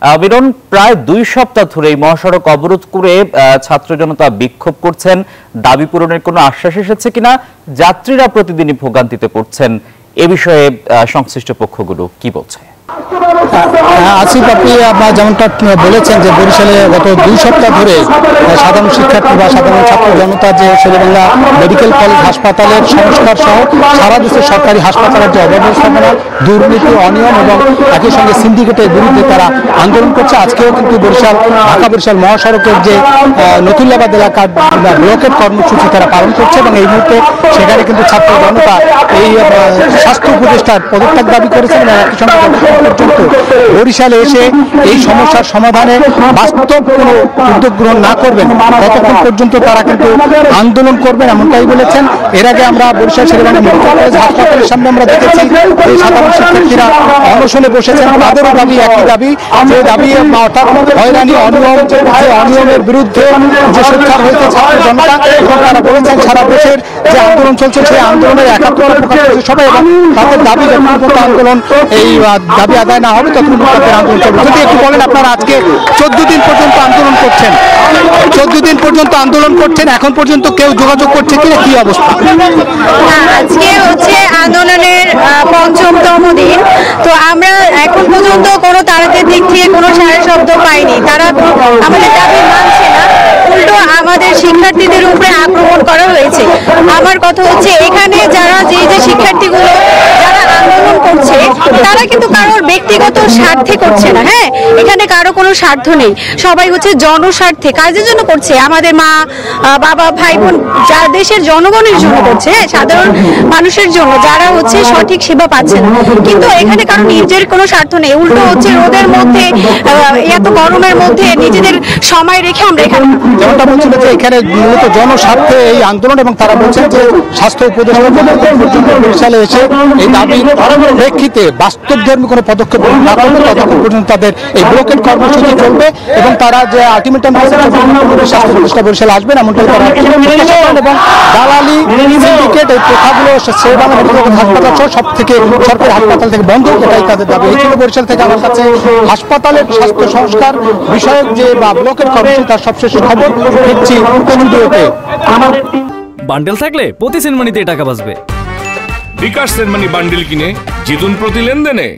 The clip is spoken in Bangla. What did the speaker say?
মিলন, প্রায় 2 সপ্তাহ ধরে মহাসড়ক অবরোধ করে ছাত্র জনতা বিক্ষোভ করছেন। দাবি পূরণের কোনো আশ্বাস এসেছে কিনা, যাত্রীরা প্রতিদিনই ভোগান্তিতে পড়ছেন, এ বিষয়ে সংশ্লিষ্ট পক্ষগুলো কি বলছে? আসিফ, আপনি আপনার যেমনটা বলেছেন যে বরিশালে গত 2 সপ্তাহ ধরে সাধারণ শিক্ষার্থী বা সাধারণ ছাত্র জনতা যে শেরেবাংলা মেডিকেল কলেজ হাসপাতালের সংস্কার সহ সারা দেশের সরকারি হাসপাতালের যে অব্যবস্থাপনা, দুর্নীতি, অনিয়ম এবং একই সঙ্গে সিন্ডিকেটের বিরুদ্ধে তারা আন্দোলন করছে। আজকেও কিন্তু ঢাকা বরিশাল মহাসড়কের যে নতুল্লাবাদ এলাকার ব্লকেট কর্মসূচি তারা পালন করছে এবং এই মুহূর্তে সেখানে কিন্তু ছাত্র জনতা এই স্বাস্থ্য উপদেষ্টার পদত্যাগ দাবি করেছেন এবং একই সঙ্গে পর্যন্ত বরিশালে এসে এই সমস্যার সমাধানে বাস্তব কোনো উদ্যোগ গ্রহণ না করবেন ততক্ষণ পর্যন্ত তারা কিন্তু আন্দোলন করবেন, এমনটাই বলেছেন। এর আগে আমরা বরিশাল শেরেবাংলা মেডিকেল কলেজ হাসপাতালের সামনে আমরা দেখেছি এই সাধারণ শিক্ষার্থীরা অনশনে বসেছেন। তাদেরও দাবি একই দাবি, যে দাবি অর্থাৎ হয়রানি, অনিয়মের বিরুদ্ধে যে সোচ্চার হয়েছে ছাত্র জনতা এবং তারা বলেছেন সারা দেশের যে আন্দোলন চলছে সেই আন্দোলনের একাত্মতা প্রকাশ করেছে সবাই এবং তাদের দাবি যতক্ষণ আন্দোলন এই দাবি আদায় না হবে ততক্ষণ তাদের আন্দোলন চলবে। যদি একটু বলেন, আপনারা আজকে 14 দিন পর্যন্ত আন্দোলন করছেন, 14 দিন পর্যন্ত আন্দোলন করছেন, এখন পর্যন্ত কেউ যোগাযোগ করছে কিনা, কি অবস্থা? আজকে হচ্ছে আন্দোলনের 5ম দিন, তো আমরা এখন পর্যন্ত কোনো তাদের দিক থেকে কোনো সারা শব্দ পাইনি। তারা আমাদের দাবি মানছে না, উল্টো আমাদের শিক্ষার্থীদের উপরে আক্রমণ করা হয়েছে। আমার কথা হচ্ছে এখানে যারা যে শিক্ষার্থীগুলো যারা আন্দোলন করছে তারা কিন্তু কারোর ব্যক্তিগত স্বার্থে করছে না। হ্যাঁ, এখানে কারো কোনো স্বার্থ নেই, সবাই হচ্ছে জনস্বার্থে কাজের জন্য করছে। আমাদের মা বাবা ভাই বোন যা দেশের জনগণের জন্য করছে, সাধারণ মানুষের জন্য যারা হচ্ছে সঠিক সেবা পাচ্ছে না। কিন্তু এখানে কারো নিজের কোনো স্বার্থ নেই, উল্টো হচ্ছে রোদের মধ্যে এত গরমের মধ্যে নিজেদের সময় রেখে আমরা এখানে যেমনটা বলছিল যে এখানে মূলত জনস্বার্থে এই আন্দোলন এবং তারা বলছেন যে স্বাস্থ্য উপদেষ্টা পর্যন্ত বরিশালে এসে এই দাবির প্রেক্ষিতে বাস্তবধর্মী কোনো পদক্ষেপ না করবে ততক্ষণ পর্যন্ত তাদের এই ব্লকেট কর্মসূচি চলবে এবং তারা যে আলটিমেটাম স্বাস্থ্য উপদেষ্টা বরিশালে আসবেন এমনটাই তারা এবং দালালি, সিন্ডিকেট এই প্রথাগুলো শেরেবাংলা মেডিকেল কলেজ হাসপাতাল সহ সব থেকে সরকারি হাসপাতাল থেকে বন্ধ, এটাই তাদের দাবি। এই ছিল বরিশাল থেকে আমার কাছে হাসপাতালের স্বাস্থ্য সংস্কার বিষয়ক যে ব্লকেট কর্মসূচি তার সবশেষ খবর দিচ্ছি স্টুডিওতে। বান্ডেল থাকলে প্রতি সেনমানিতে টাকা বাঁচবে। বিকাশ সেনমানি বান্ডেল কিনে জিতুন প্রতি লেনদেনে।